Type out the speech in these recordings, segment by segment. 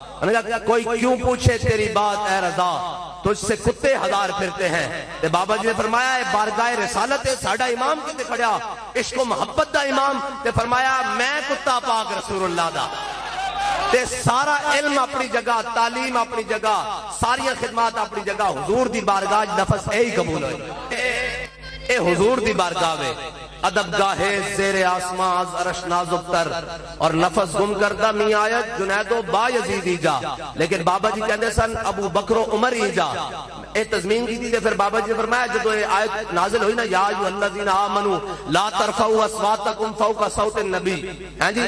कोई क्यों पूछे तेरी बात ऐ रज़ा, तुझसे कुत्ते हजार फिरते हैं। ते बाबा जी ने फरमाया है बारगाह रिसालत है साडा इमाम किते खड़िया इश्क मोहब्बत दा इमाम, ते फरमाया मैं कुत्ता पाक रसूलुल्लाह दा। ते सारा इल्म अपनी जगह, तालीम अपनी जगह, सारिया खिदमत अपनी जगह, हुजूर दी बारगाह नफस यही कबूल हो। ए हुजूर दी बारगाह वे अदब गाहे ज़ेरे आसमां अरश नाजुक तर और नफस गुम करदा मी आयत जुनैदो बायजीदी जा। लेकिन बाबा जी कहते सन अबू बकरो उमर ही जा। ए तज़मीन की थी, फिर बाबा जी ने फरमाया जब ये आयत नाजिल हुई ना या अय्युहल्लज़ीना आमनू ला तरफऊ अस्वातकुम फौका सौतिन नबी, हैं जी,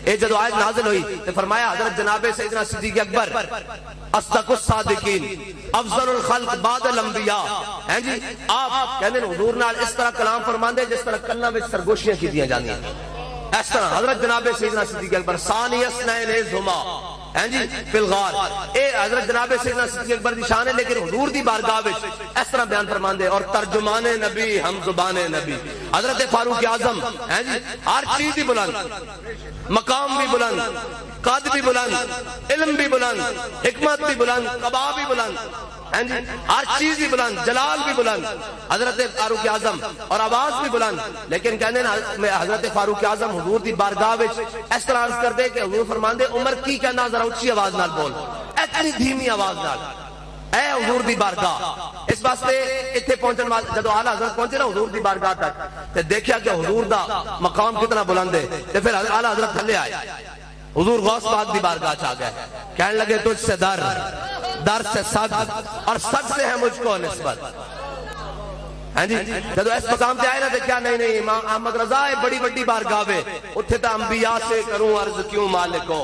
ये जब आयत नाजिल हुई तो फरमाया हजरत जनाबे सैयदना सिद्दीक़ अकबर अस्दकुस सादिकीन अफज़लुल खल्क़ बादल अंबिया, हैं जी, आप कहते हैं हुजूर नाल इस तरह कलाम फरमांदे जिस तरह कन्ना विच सरगोशियां कीतियां जांदियां। इस तरह हजरत जनाबे सैयदना सिद्दीक़ अकबर सानियस नैन जुमा, हैं जी, फिलगार ए हजरत जनाबे सैयदना सिद्दीक़ अकबर दी शान है। लेकिन हुजूर दी बारगाह विच इस तरह बयान फरमांदे और तर्जुमाने नबी हम जुबाने नबी हजरत फारूक आजम, हैं जी, हर चीज ही बुलंद, मकाम भी बुलंद, कद भी बुलंद, इल्म भी बुलंद, हिकमत भी बुलंद, कबा भी बुलंद, हैं जी, हर चीज भी बुलंद, जलाल भी बुलंद, हजरत फारूक आजम और आवाज भी बुलंद। लेकिन कहने हजरत फारूक आजम हुजूर दी बारगाह विच इस तरह अर्ज कर दे कि हुजूर फरमांदे उमर की कहना जरा उच्ची आवाज नाल बोल, इतनी धीमी आवाज नाल ऐ हुजूर दी बारगाह। इस वास्ते इत्थे पहुंचन वाले जब आला हजरत पहुंचे ना हुजूर दी बारगाह तक ते देखा कि हुजूर दा मकाम कितना बुलंद है। ते फिर आला हजरत थले आए, हुजूर गौस पाक दी बारगाह आ गए, कहने लगे तुझसे दर, दर से सग और सग से है मुझको निस्बत, हैं जी। जब इस मकाम पे आए ना तो क्या नहीं नहीं इमाम अहमद रजा है बड़ी बड़ी बारगाह है, उठे तो अंबिया से करूं अर्ज क्यों मालिको,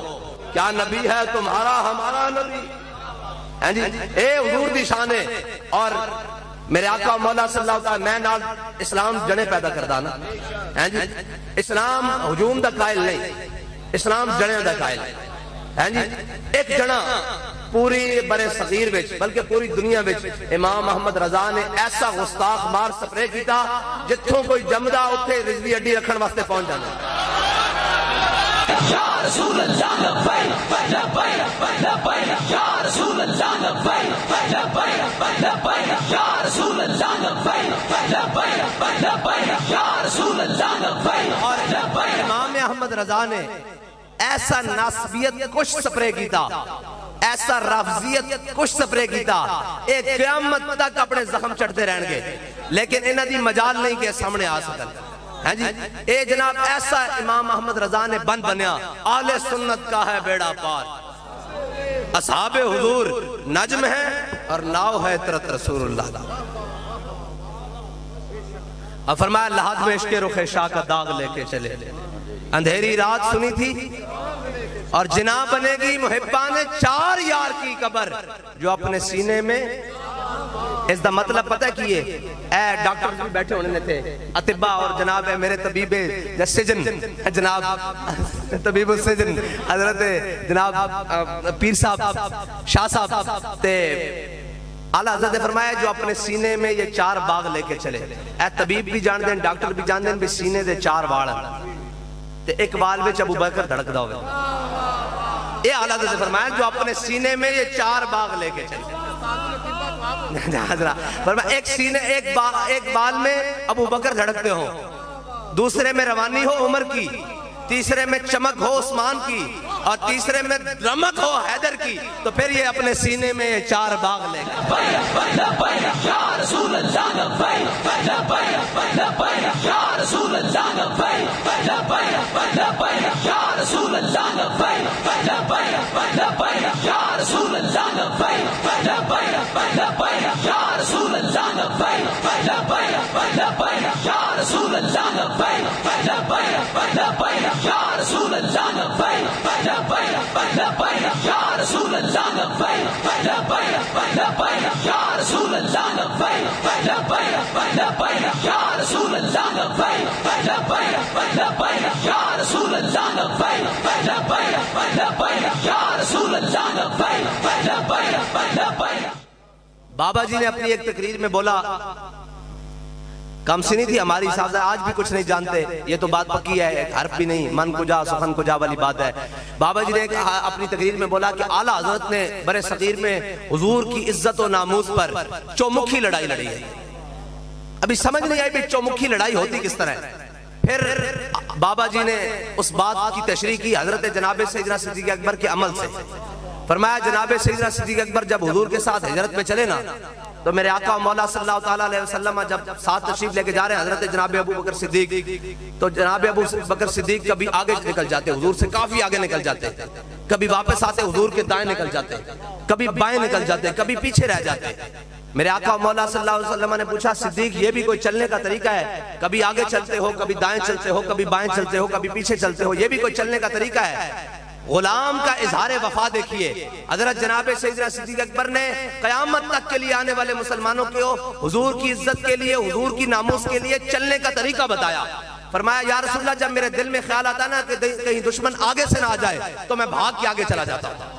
क्या नबी है तुम्हारा हमारा नबी, हैं जी। ए हुजूर दी शान है। और मेरे आका मौला सल्लल्लाहु अलैहि वसल्लम मैं नाल इस्लाम जने पैदा करदा ना, हैं जी, इस्लाम हुजूम दा कायल नहीं, इस्लाम जने दा कायल है जी। एक जना पूरी बरे सगीर विच बल्कि पूरी दुनिया विच इमाम अहमद रजा ने ऐसा गुस्ताख मार स्प्रे किया जिथों कोई जमदा उत्थे रिजवी अड्डी रखने वास्ते पहुंच जाता। या रसूल अल्लाह लब्बैक लब्बैक लब्बैक या रसूल अल्लाह लब्बैक लब्बैक लब्बैक या रसूल अल्लाह लब्बैक लब्बैक लब्बैक या रसूल अल्लाह लब्बैक। और लब्बैक इमाम अहमद रजा ने ऐसा नासबियत कुछ स्प्रे किया, ऐसा रफजियत कुछ स्प्रे किया, एक क़यामत तक अपने जख्म चढ़ते रहेंगे लेकिन इन्हां दी मजाल नहीं कि सामने आ सकन, हैं जी। ए जनाब ऐसा इमाम अहमद रजा ने बंद बनया, आले सुन्नत का है बेड़ा पार, असहाबे हुजूर नज्म है और नाव है तरत रसूलुल्लाह दा। और फरमाया लहद में इश्क़ रुख़ शाह का दाग लेके चले, अंधेरी रात सुनी थी और जिना बनेगी मुहिब्बा ने चार यार की कबर जो अपने सीने में। इसका मतलब पता की है, ए डॉक्टर भी बैठे होने थे अतिबा और जनाब है मेरे तबीबे सिजन जनाब तबीब सिजन हजरत जनाब पीर साहब शाह साहब ते आला हज़रत ने फरमाया जो अपने सीने में ये चार बाग लेके चले। ए तबीब भी जानते हैं, डॉक्टर भी जानते हैं भी सीने दे चार वाल ते एक वाल में अबू बकर धड़कदा होवे। ये आला हज़रत ने फरमाया जो अपने सीने में ये चार बाग लेके चले। फरमाया एक सीने एक बाल में अबू बकर धड़कते हो, दूसरे में रवानी हो उमर की, तीसरे में चमक हो उस्मान की और तीसरे में रमक हो हैदर की। तो फिर ये अपने सीने में ये चार बाग लेगा। बाबा जी ने अपनी एक तकरीर में बोला कम सी नहीं थी हमारी हिसाब से, आज भी कुछ नहीं जानते, ये तो बात पक्की है, हर्फ भी नहीं, मन को जा सुखन को जा वाली बात है। बाबा जी ने अपनी तकरीर में बोला कि आला हजरत ने बड़े सगीर में हुजूर की इज्जत और नामूस पर चौमुखी लड़ाई लड़ी है। अभी समझ नहीं आई भी चौमुखी लड़ाई होती किस तरह। फिर बाबा जी ने उस बात की तशरीह की हजरत जनाब सैयदना सिद्दीक अकबर के अमल से। फरमाया जनाब सैयदना सिद्दीक अकबर जब हुजूर के साथ हिजरत में चले ना, तो मेरे आका मौला सल्लल्लाहु ताला अलैहि वसल्लम जब साथ तशरीफ लेके जा रहे हैं हजरत जनाब अबू बकर सिद्दीक, तो जनाब अबू बकर सिद्दीक कभी आगे निकल जाते, हुजूर से काफी आगे निकल जाते, कभी वापस आते हुजूर के दाएं निकल जाते, कभी बाएं निकल जाते, कभी पीछे रह जाते। मेरे आका मौला सल्लल्लाहु अलैहि वसल्लम ने पूछा, सिद्दीक ये भी कोई चलने का तरीका है? कभी आगे चलते हो, कभी दाएं चलते हो, कभी बाएं चलते हो, कभी पीछे चलते हो, ये भी कोई चलने का तरीका है? गुलाम का इजहार वफा देखिए, हजरत जनाब सैयदना सिद्दीक अकबर ने कयामत तक के लिए आने वाले मुसलमानों को हुजूर की इज्जत के लिए, हुजूर की नामूस के लिए चलने का तरीका बताया। फरमाया या रसूलल्लाह, जब मेरे दिल में ख्याल आता ना कि कहीं दुश्मन आगे से ना आ जाए तो मैं भाग के आगे चला जाता हूँ।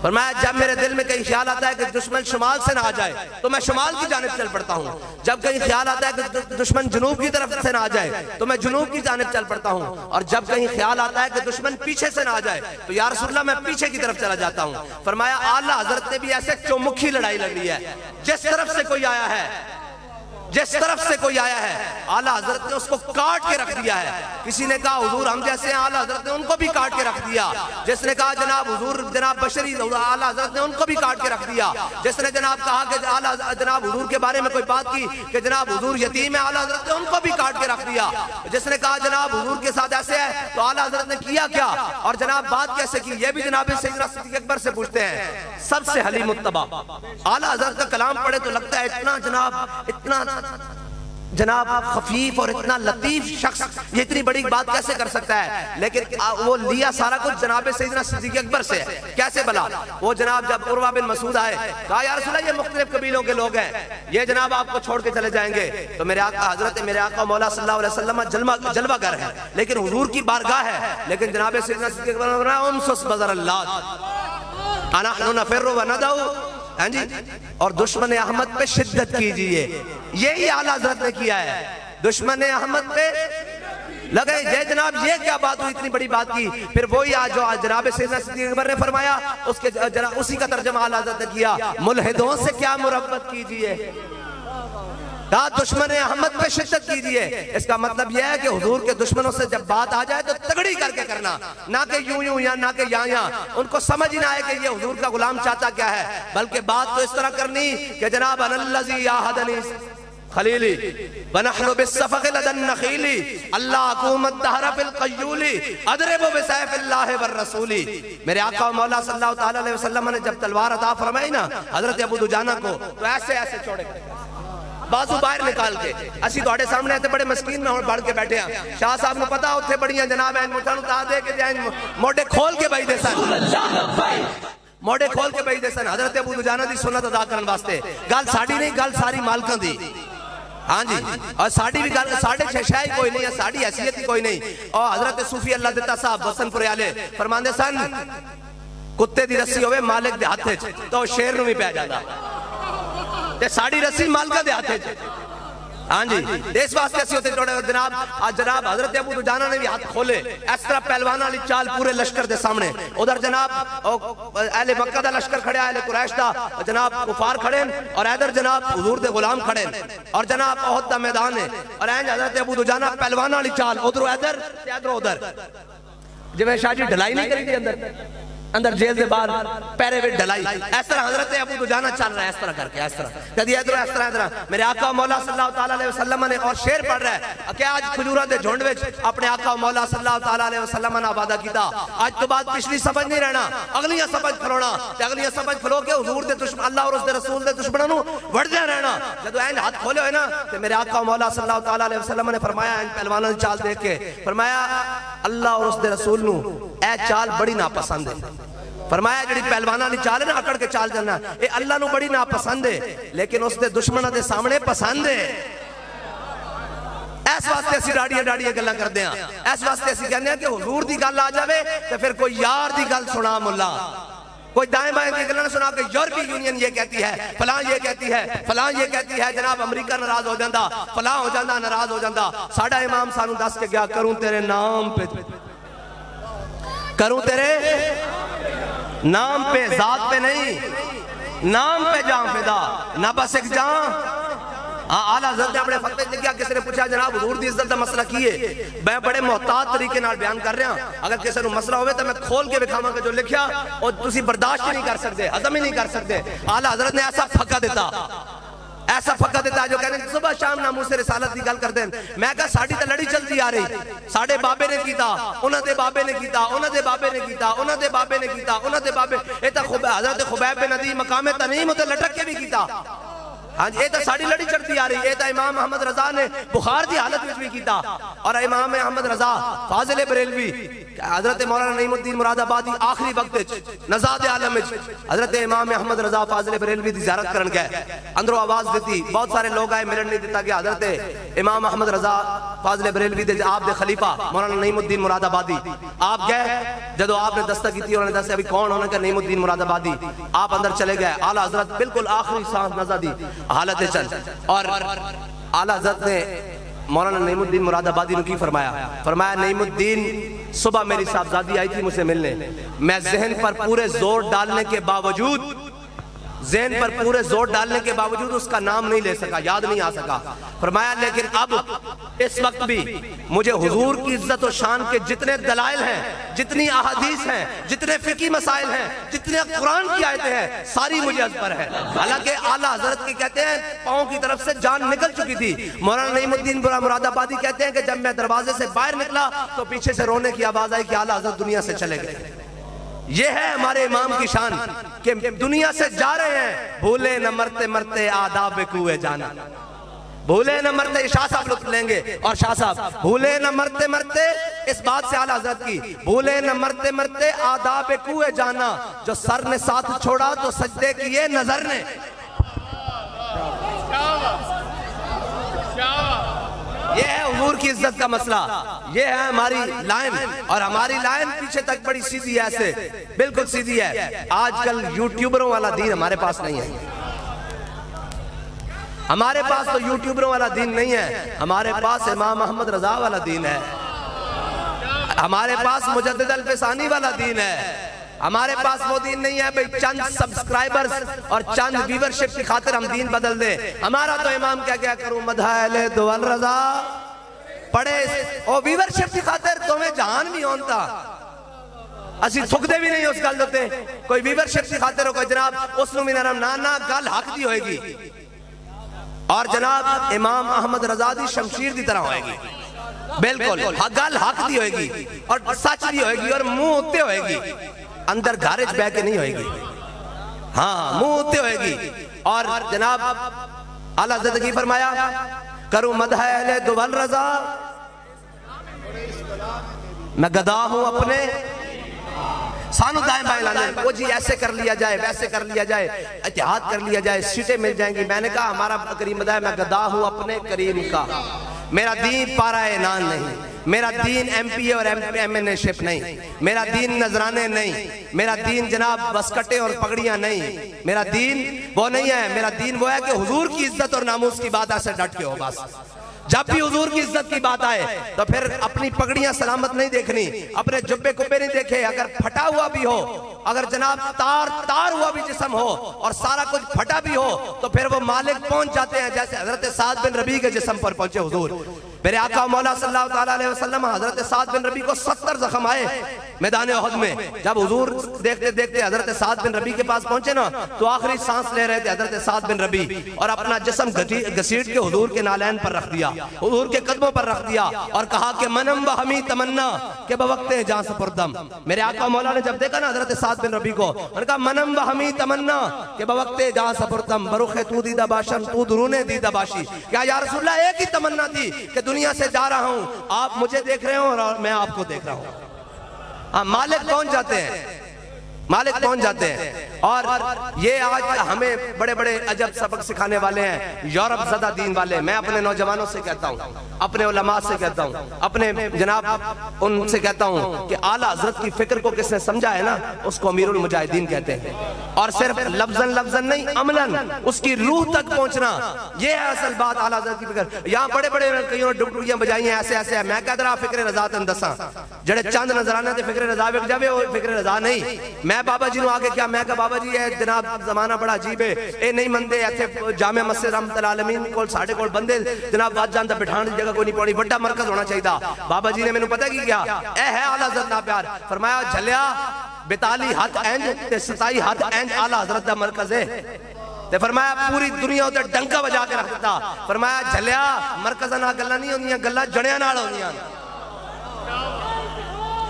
फरमाया जब मेरे दिल में कहीं ख्याल आता है कि दुश्मन शुमाल से ना आ जाए तो मैं शुमाल की जानिब चल पड़ता हूँ। जब कहीं ख्याल आता है कि दुश्मन जुनूब की तरफ से ना आ जाए तो मैं जुनूब की जानिब चल पड़ता हूँ। और जब कहीं ख्याल आता है कि दुश्मन पीछे से ना आ जाए तो या रसूलल्लाह मैं पीछे की तरफ चला जाता हूँ। फरमाया आला हजरत ने भी ऐसे चौमुखी लड़ाई लड़ी है, जिस तरफ से कोई आया है, जिस तरफ से कोई आया है आला हजरत ने उसको काट के रख दिया है। किसी ने कहा हुजूर हम जैसे हैं, आला हजरत ने उनको भी काट के रख दिया। जिसने कहा जनाब हुजूर जनाब बशरी, आला हजरत ने उनको भी काट के रख दिया। जिसने जनाब कहा कि आला जनाब हुजूर के बारे में कोई बात की कि जनाब हुजूर यतीम है, आला हजरत ने उनको भी काट के रख दिया। जिसने कहा जनाब हुजूर के साथ ऐसे है तो आला हजरत ने किया क्या और जनाब बात कैसे की, ये भी जनाब सैयदना सिद्दीक अकबर से पूछते हैं। सबसे हलीम मुत्तबा आला हजरत का कलाम पढ़े तो लगता है इतना जनाब खफीफ और इतना लतीफ शख्स ये इतनी बड़ी बात कैसे कर सकता है। लेकिन वो लिया सारा कुछ जनाब सैयदना सिद्दीक अकबर से है। कैसे भला? वो जनाब जब उर्वा बिन मसूद आए, कहा या रसूलल्लाह ये मुख्तलिफ कबीलों के लोग हैं, ये जनाब आपको छोड़ के चले जाएंगे। तो मेरे आका हजरत मेरे आका मौला सल्लल्लाहु अलैहि वसल्लम जलवागर है, लेकिन हुजूर की बारगाह है। लेकिन जनाब सैयदना सिद्दीक अकबर ने कहा उनसुस बज़र अल्लाह अना नफिरु व नदउ, हाँ जी, और दुश्मन अहमद पे शिद्दत कीजिए। यही आला हज़रत ने किया है, दुश्मन अहमद पे लगे। जय जनाब ये क्या बात हुई, इतनी बड़ी बात की। फिर वही आज जो जनाब सैयदना सिद्दीक अकबर ने फरमाया, उसके उसी का तर्जुमा आला हज़रत ने किया, मुल्हिदों से क्या मुरब्बत कीजिए, कहा दुश्मन अहमद पे शिद्दत कीजिए। इसका मतलब यह है कि हुजूर के दुश्मनों से जब बात आ जाए तो तगड़ी करके करना, ना कि यूं यूं या ना कि यहाँ उनको समझ ही ना आए कि ये हुजूर का गुलाम चाहता क्या है, बल्कि बात तो इस तरह करनी कि जनाब अनल्लज़ी याहदनी खलीली वनहनु बिस्सफ़क़ लदन नखीली अल्लाह हुकूमत दहरा फिल क़य्यूली अदरिबु बिसैफ़िल्लाहि वर रसूली। मेरे आका मौला सल्लल्लाहु ताला अलैहि वसल्लम ने जब तलवार अता फरमाई ना हजरत अबू दुजाना को, तो ऐसे ऐसे छोड़े बाजू बाहर निकाल के, असी तुहाडे सामने इतने बड़े मस्कीन में बढ़ के बैठे हैं। शाह साहब ने पता उत्थे बड़ियां जनाब है मुठा नु ता दे के मोढे खोल के बई दे सन, मोढे खोल के बई दे सन हजरत अबू दुजाना दी सुन्नत अदा करन वास्ते। गल साडी नहीं, गल सारी मालकां दी। हाँ जी, और साड़ी भी गल साढ़े छह कोई नहीं है, साड़ी हैसियत ही कोई नहीं। और हजरत सूफी अल्लाह दिता साहब वसनपुर आले फरमांदे सन, कुत्ते दी रस्सी होवे मालिक दे हाथ च तो शेर नूं भी पै जांदा, ते साड़ी रस्सी मालका दे हाथ च। हाँ जी, इस वास्ते असि उत्थे जोड़े जनाब आज जनाब हजरत अबू दुजाना ने भी हाथ खोले इस तरह पहलवान वाली चाल पूरे लश्कर दे सामने। उधर जनाब अहले मक्का दा लश्कर खड़े, अहले कुरैश दा जनाब कुफार खड़े और इधर जनाब हुजूर दे गुलाम खड़े और जनाब ओहद दा मैदान है और इंज हजरत अबू दुजाना पहलवान वाली चाल, उधरों इधर ते इधरों उधर, जिवें शाह जी ढलाई नहीं करी दी अंदर जेल के बाहर पैरे में ढलाई, इस तरह हजरत अबू दुजाना चल रहा है, इस तरह करके, इस तरह कभी इधर इस तरह इधर। मेरे आका मौला सल्लल्लाहु ताला अलैहि वसल्लम ने और शेर पढ़ रहा है कि आज खजूरा दे झुंड विच अपने आका मौला सल्लल्लाहु ताला अलैहि वसल्लम ने वादा किया, आज तो बाद पिछली समझ नहीं रहना, अगलियां समझ खलोना ते अगलियां समझ खलो के हुजूर दे दुश्मन अल्लाह और उसदे रसूल दे दुश्मनां नूं वड़दे रहना। जदों ऐन हाथ खोले होए ना ते मेरे आका मौला सल्लल्लाहु ताला अलैहि वसल्लम ने फरमाया, इन पहलवानां दी चाल देख के फरमाया अल्लाह और उसदे रसूल नूं ए चाल बड़ी नापसंद है। फरमाया जी पहलवाना की चाल है ना, अकड़ के चाल चलना, ये अल्लाह नूं बड़ी नापसंद है, लेकिन उसके दुश्मनों के सामने पसंद है। इस वास्ते असीं डाड़ियां डाड़ियां गल्लां करदे हां, इस वास्ते असीं कहंदे हां कि हुजूर दी गल आ जावे ते फिर कोई यार दी गल सुना मुल्ला, कोई दाएं बाएं की गल्लां सुना के यूरोपीय यूनियन ये कहती है, फलां ये कहती है, फलां ये कहती है, जनाब अमरीका नाराज हो जाता, फलां हो जाता, नाराज हो जाता। साडा इमाम सानू दस के गया, करूं तेरे नाम पे, करूं तेरे नाम पे, जात पे नहीं, नाम पे जान फिदा, ना बस एक जान। आला हज़रत ने अपने फतवे में लिखा, किसी ने पूछा जनाब हुजूर दी इज्जत का मसला की है, मैं बड़े मोहतात तरीके नाल बयान कर रहा, अगर किसी को मसला होवे तो मैं खोल के विखावांगा जो लिखा और तुसी बर्दाश्त ही नहीं कर सकते, हजम ही नहीं कर सकते। आला हज़रत ने ऐसा फक्का दिता, ऐसा फक्का देता जो कहते सुबह शाम नामूस से रिसालत की गल करते हैं। मैं कहा साड़ी तो लड़ी चलती आ रही, साडे बाबे ने कीता, उन्हां दे बाबे ने कीता, उन्हां दे बाबे ने कीता, उन्हां दे बाबे ने कीता, उन्हां दे बाबे, ये तो हज़रत खुबैब बिन अदी मकाम तमीम उते लटक के भी कीता। हाँ जी, ये तो साड़ी लड़ी चढ़ती आ रही, ये तो इमाम अहमद रजा ने बुखार की हालत में भी कीता। और इमाम अहमद रजा फाजिल बरेलवी हजरत मौलाना नईमुद्दीन मुरादाबादी आखिरी वक्त नजाद आलम हजरत इमाम अहमद रजा फाजिल बरेलवी की ज़ियारत करन गए, अंदरों आवाज दी, बहुत सारे लोग आए, मिलन नहीं दिता गया। हजरत इमाम अहमद रजा फाजिल बरेलवी दे आप दे खलीफा मौलाना नईमुद्दीन मुरादाबादी आप गए, जदों आपने दस्तक की उन्होंने दस अभी कौन होने का नईमुद्दीन मुरादाबादी, आप अंदर चले गए। आला हजरत बिल्कुल आखिरी सांस नजा दी हालत चल, और आला हज़रत ने मौलाना नईमुद्दीन मुरादाबादी ने की फरमाया, फरमाया नईमुद्दीन सुबह मेरी साहबजादी आई थी मुझसे मिलने, मैं जहन पर पूरे जोर डालने के बावजूद, ज़हन पर पूरे जोर डालने के बावजूद उसका नाम नहीं ले सका, याद नहीं आ सका। फरमाया लेकिन अब इस वक्त भी मुझे हुजूर की इज्जत और शान के जितने दलाइल हैं, जितनी अहादीस हैं, जितने फिकी मसाइल हैं, जितने कुरान की आयतें हैं, सारी मुझे अज़बर है। हालांकि आला हज़रत की कहते हैं पाँव की तरफ से जान निकल चुकी थी। मौलाना नईमुद्दीन मुरादाबादी कहते हैं कि जब मैं दरवाजे से बाहर निकला तो पीछे से रोने की आवाज आई कि आला हज़रत दुनिया से चले गए। ये है हमारे इमाम की शान कि दुनिया से जा रहे हैं, भूले न मरते मरते आदाब कुए जाना, भूले न मरते, शाह साहब लुत्फ लेंगे और शाह साहब भूले न मरते मरते, इस बात से आला हज़रत की, भूले न मरते मरते आदाब कुए जाना, जो सर ने साथ छोड़ा तो सजदे किए नजर ने। ये है हुजूर की इज्जत का मसला, ये है हमारी लाइन, और हमारी लाइन पीछे तक बड़ी सीधी है, ऐसे बिल्कुल सीधी है। आजकल यूट्यूबरों वाला दीन हमारे पास नहीं है, हमारे पास तो यूट्यूबरों वाला दीन नहीं है, हमारे पास इमाम अहमद रजा वाला दीन है, हमारे पास मुजद्दिद अल-फिसानी वाला दीन है। हमारे पास वो दीन नहीं है भाई चंद सब्सक्राइबर्स और चंद व्यूवरशिप की खातिर हम दीन बदल दे। हमारा तो इमाम क्या क्या करूं मदहले दुअल रजा पढ़े और व्यूवरशिप की खातिर तुम्हें जहान भी होता, असि थुकदे भी नहीं उस गल उत्ते, कोई व्यूवरशिप की खातिर हो कोई जनाब उसनु भी नरम ना ना गल हक दी होएगी, और जनाब इमाम अहमद रजा दी शमशीर की तरह होएगी, बिल्कुल गल हक दी होएगी और सच दी होएगी और मुंह उत्ते होएगी, अंदर घर बह के नहीं होएगी, हाँ मुंह उत्ते होएगी। और जनाब आला हज़रत की फरमाया करूं मदह अहले दुअल रजा, मैं गदा हूं अपने, सानू दाएं बाएं लाने वो जी ऐसे कर लिया जाए, वैसे कर लिया जाए, इत्तेहाद कर लिया जाए, सीटें मिल जाएंगी। मैंने कहा हमारा करीम मदा है, मैं गदा हूं अपने करीम का, मेरा दीन पारा एनान नहीं, मेरा दीन एमपीए और एमएनए शिप नहीं, मेरा दीन नजराने नहीं, मेरा दीन जनाब बसकटे और पगड़ियां नहीं, मेरा दीन वो नहीं है। मेरा दीन वो है कि हुजूर की इज्जत और नामूस की बात ऐसे डट के हो। बस जब भी हुजूर की इज्जत की बात आए तो फिर अपनी पगड़ियां सलामत नहीं देखनी, अपने जुब्बे कुब्बे नहीं देखे, अगर फटा हुआ भी हो, अगर जनाब तार हुआ भी जिस्म हो और सारा कुछ फटा भी हो तो फिर वो मालिक पहुंच जाते हैं, जैसे हजरत साद बिन रबी के जिस्म पर पहुंचे हुजूर। मेरे आका मौला सल्लल्लाहु अलैहि वसल्लम हजरत साद बिन रबी को 70 जख्म आए मैदान उहद में। जब हुजूर देखते देखते हजरत साद बिन रबी के पास पहुंचे ना तो आखिरी सांस ले रहे थे हजरत साद बिन रबी, और अपना जिस्म घसीट के हुजूर के नालैन पर रख दिया, हुजूर के कदमों पर रख दिया और कहा कि मनम व हमी तमन्ना के बवक्ते जान सपुरदम। मेरे आका मौला ने जब देखा ना हजरत साद बिन रबी को, उन्होंने कहा मनम व हमी तमन्ना के बवक्ते जान सपुरदम, बरुखे तू दीदा बाशन तू दुरूने दीदा बाशी। क्या या रसूलल्लाह एक ही तमन्ना थी कि दुनिया से जा रहा हूं, आप मुझे देख रहे हो और मैं आपको देख रहा हूं। हाँ मालिक पहुंच जाते हैं, मालिक पहुंच जाते हैं। और ये आज हमें बड़े बड़े अजब सबक सिखाने वाले हैं, यूरोप ज़दा दीन वाले। मैं अपने नौजवानों से कहता हूँ, अपने उलमा से कहता हूँ, अपने जनाब उनसे कहता हूँ कि आला हजरत की फिक्र को किसने समझा है ना, उसको अमीरुल मुजाहिदीन कहते हैं। और सिर्फ लफ्जन लफ्जन नहीं, अमलन उसकी रूह तक पहुंचना, ये है असल बात आला हजरत की फिक्र। यहाँ बड़े बड़े कईयों डुगडुगियां बजाई हैं, ऐसे ऐसे है। मैं कह रहा फिक्र रजा तेन दसा, जड़े चंद नजराने थे फिक्र रजा विक जावे, वो फिक्र रजा नहीं। मैं बाबा जी आगे क्या मैं कहा बाबा जी ये जनाब जमाना बड़ा अजीब है, ये नहीं मनते। इत्थे जामे मस्जिद रहमतुल आलमीन कोल साडे कोल बंदे जनाब वज जांदा, बिठाण दी जगह कोई नहीं पौनी, बड़ा मरकज होना चाहिए। बाबा जी ने मैनू पता की क्या ए है आला हजरत ना प्यार, फरमाया झलिया 42 हाथ इंज ते 27 हाथ इंज आला हजरत दा मरकज है। ते फरमाया पूरी दुनिया उते डंका बजा के रख दिता। फरमाया झलिया मरकज़ नाल गल्लां नहीं होंदियां, गल्लां जणियां नाल होंदियां।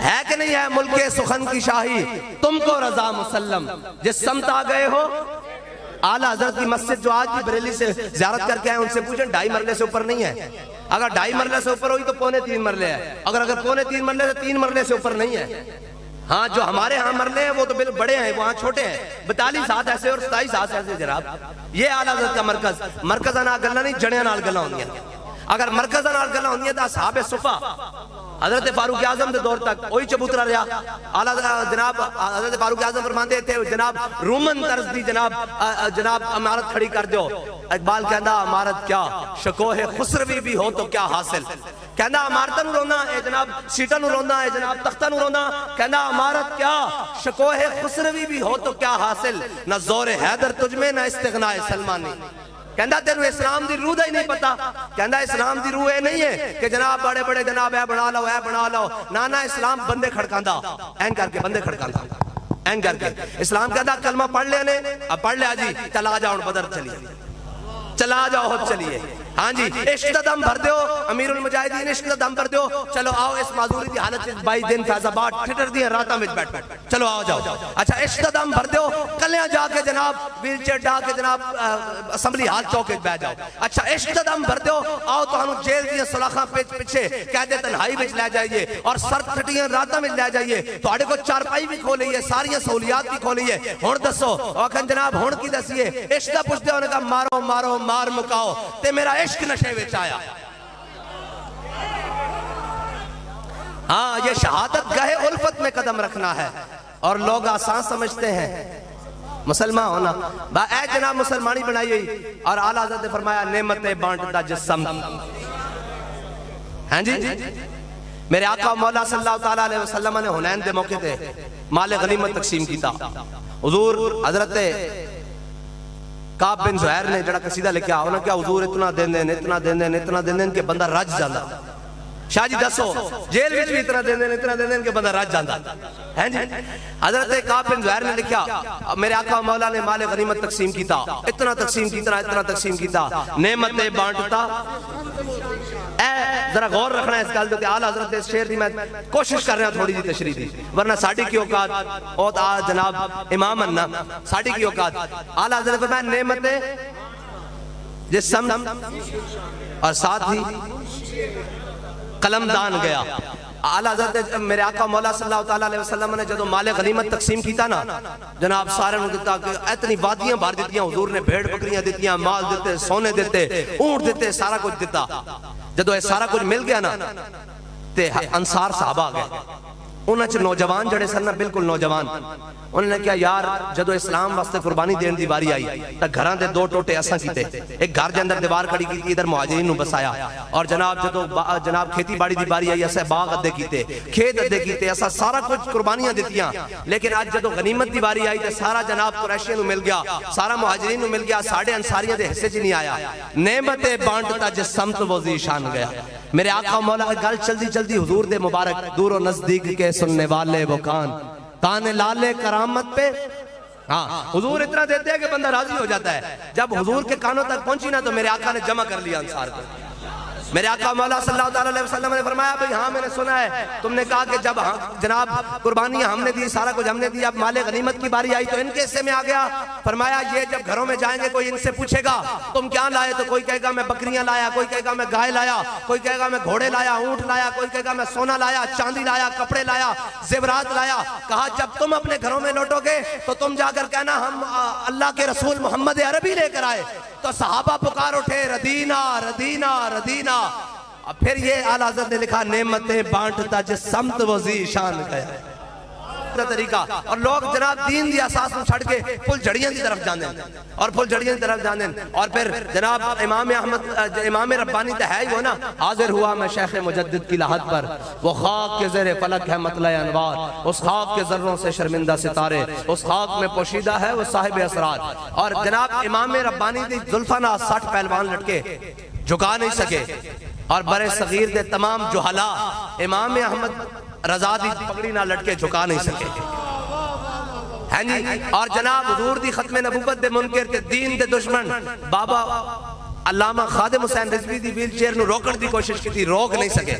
है कि नहीं है मुल्के सुखन की शाही, तुमको रजा मुसल्लम, जिस समत आ गए हो। आला हजरत की मस्जिद जो आज भी बरेली से ज़ियारत करके आए, उनसे पूछें 2.5 मरले से ऊपर नहीं है। अगर 2.5 मरले से ऊपर हुई तो 2.25 मरले है, अगर 2.25 मरले से 3 मरले से ऊपर नहीं है। हाँ, जो हमारे यहाँ मरले हैं वो तो बिल्कुल बड़े हैं, वहाँ छोटे हैं। 42 हाथ ऐसे और 27 हाथ ऐसे जनाब। ये आला हज़रत का मरकज, मरकज़ नाल गल्लां नहीं, जड़ियां नाल गल्लां होंदियां। अगर मरकज़ नाल गल्लां होंदियां तो असहाबे सुफ़ा हजरत फारूक आजम के दौर तक वही चबूतरा रहा। आला जनाब हजरत फारूक आजम फरमाते थे जनाब रोमन तर्ज दी जनाब इमारत खड़ी कर दो। इकबाल कहता इमारत क्या शकोहे खुसरवी भी हो तो क्या हासिल, कहना इमारत नूं रोंदा है जनाब, सीटा नूं रोंदा है जनाब, तख्ता नूं रोंदा, कहना इमारत क्या शकोहे खुसरवी भी हो तो क्या हासिल, न जोर हैदर तुझमें न इस्तिगनाए सलमानी। कहना तेन इस्लाम की रूह का ही नहीं पता। कहना इस्लाम की रूह नहीं है कि जनाब बड़े बड़े जनाब है बना लो, है बना लो, ना ना। इस्लाम बंदे खड़कांदा एन करके, बंदे खड़कांदा एन करके। इस्लाम कहता कलमा पढ़ लिया ने, अब पढ़ लिया जी, चला जाओ बदर चलिए, चला जाओ चलिए। हाँ जी, इश्क दा दम भर दो अमीरुल मुजाहिदीन, इश्क दा दम भर दो। चलो आओ इस माजूरी की हालत में 22 दिन फैजाबाद ठिठर दी रातां में बैठ, चलो आओ जाओ। अच्छा इश्क दा दम भर दो, कलियां जाके जनाब व्हील चेयर डा के जनाब असम्बली हाल चौक बैठ जाओ। अच्छा इश्क दा दम भर दो, आओ तुहानू जेल दी सलाखां पिछे कैदे तन्हाई विच ले जाइए और सर खटियां रातां में ले जाइए। तुहाडे को चारपाई भी खोली है, सारियां सहूलियात भी खोली है। हुण दसो आखन जनाब हुण की दसीए, इश्क दा पुछदे उन्हें कहा मारो मारो मार मुकाओ, ते मेरा इश्क नशे विच आया। हाँ, ये शहादत गहे उल्फत में कदम रखना है। और लोग आसान समझते हैं मुसलमान होना, ऐ जनाब मुसलमानी बनाई हुई। और आला हज़रत ने फरमाया नेमतें बांटता जिस्म। हैं जी, मेरे आका मौला सल्लल्लाहु तआला अलैहि वसल्लम ने हुनैन के मौके पे माल गनीमत तकसीम किया। हुजूर हजरत काब बिन ज़ुहैर ने जड़ा कसीदा लिखा, उन्होंने क्या हुजूर इतना देंदे इतना देंदे इतना देंदे कि बंदा रज जाता। शाह जी दसो जेल विच भी इतना देंदे कि बंदा रज जाता है जी। हजरत काब बिन ज़ुहैर ने लिखा मेरे आका मौला ने माल गनीमत तकसीम किया, इतना तकसीम किया, नेमतें बांटता। जरा गौर रखना है इस गल ते। आला हज़रत इस शेर की मैं कोशिश कर रहा थोड़ी जी तशरीह दी, वरना साडी की औकात और आ जनाब इमाम अन्ना साडी की औकात। आला हज़रत फरमाया नेमतें जिस्म और साथ ही कलमदान गया। आला हज़रत मेरे आका मौला सल्लल्लाहु तआला अलैहि वसल्लम ने जो माले गनीमत तकसीम किया ना जनाब, सारे दिता कि इतनी वादियां भर दी। हुजूर ने भेड़ बकरियां दी, माल दिते, सोने दिते, ऊंट दिते, सारा कुछ दिता। जदों ये सारा कुछ मिल गया ना ते अंसार साहबा आ गए। उन्होंने नौजवान जड़े सन ना, बिल्कुल नौजवान, उन्होंने क्या यार जदों इस्लाम वास्ते कुर्बानी देने की बारी आई तो घरां दे दो टोटे असां कीते। एक घर के अंदर दीवार खड़ी की, इधर मुहाजिरीन नूं बसाया। और जनाब जदों जनाब खेती बाड़ी की बारी आई, असां बाग अद्धे कीते, खेत अद्धे कीते, असां सारा कुछ कुर्बानियां दित्तियां। लेकिन अज जदों गनीमत की बारी आई तो सारा जनाब कुरैशियां नूं मिल गया, सारा मुहाजिरीन नूं मिल गया, साडे अंसारियां दे हिस्से च नहीं आया। नेमतें बांटता जिस समत वो ज़ीशान गया। मेरे आका मौला गल चलती चलती हुजूर दे मुबारक दूर और नजदीक के सुनने वाले वो कान ताने लाले करामत पे। हाँ, हुजूर इतना देते हैं कि बंदा राजी हो जाता है। जब हुजूर के कानों तक पहुंची ना तो मेरे आका ने जमा कर लिया अंसार को। मेरे आका मौला सल्लल्लाहु अलैहि वसल्लम ने फरमाया भाई हाँ मैंने सुना है तुमने कहा कि जब जनाब कुर्बानियां हमने दी, सारा कुछ हमने दिया, अब माले गनीमत की बारी आई तो इनके हिस्से में आ गया। फरमाया ये जब घरों में जाएंगे कोई इनसे पूछेगा तुम क्या लाए, तो कोई कहेगा मैं बकरियां लाया, कोई कहेगा मैं गाय लाया, कोई कहेगा मैं घोड़े लाया, ऊंट लाया, कोई कहेगा मैं सोना लाया, चांदी लाया, कपड़े लाया, जेवरात लाया। कहा जब तुम अपने घरों में लौटोगे तो तुम जाकर कहना हम अल्लाह के रसूल मोहम्मद अरबी लेकर आए। तो सहाबा पुकार उठे रदीना रदीना रदीना। अब फिर ये आला हज़रत ने लिखा नेमतें बांटता जिस समत वो ज़ीशान गया तरीका। और लोग जनाब दीन दी असास में छड़ के फुल जड़ियां की तरफ जाने और फुल जड़ियां की तरफ जाने। और फिर जनाब इमाम अहमद इमाम रब्बानी तो है ही वो ना, हाजिर हुआ मैं शेख मुजद्दिद की लाहत पर, वो खाक के ज़ेरे फलक है मतला अनवार, उस खाक के जर्रों से शर्मिंदा सितारे, उस खाक में पोशीदा है वो साहिब असरार। और जनाब इमाम रब्बानी दी जुल्फाना 60 पहलवान लटके झुका नहीं सके और बड़े सगीर दे तमाम जुहला इमाम अहमद रजा दी पगड़ी ना लटके झुका नहीं सके है जी। और जनाब हुजूर दी खत्मे नबूवत दे मुनकिर ते दीन दे दुश्मन बाबा अल्लामा खादिम हुसैन रिजवी दी व्हील चेयर नु रोकण दी कोशिश की थी, रोक नहीं सके।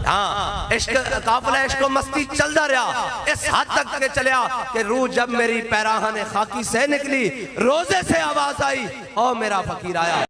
हाँ इश्क काफिला इश्क मस्ती चलता रहा, इस हद तक के चलिया कि रूह जब मेरी पैराहने खाकी से निकली, रोजे से आवाज आई ओ मेरा फकीर आया।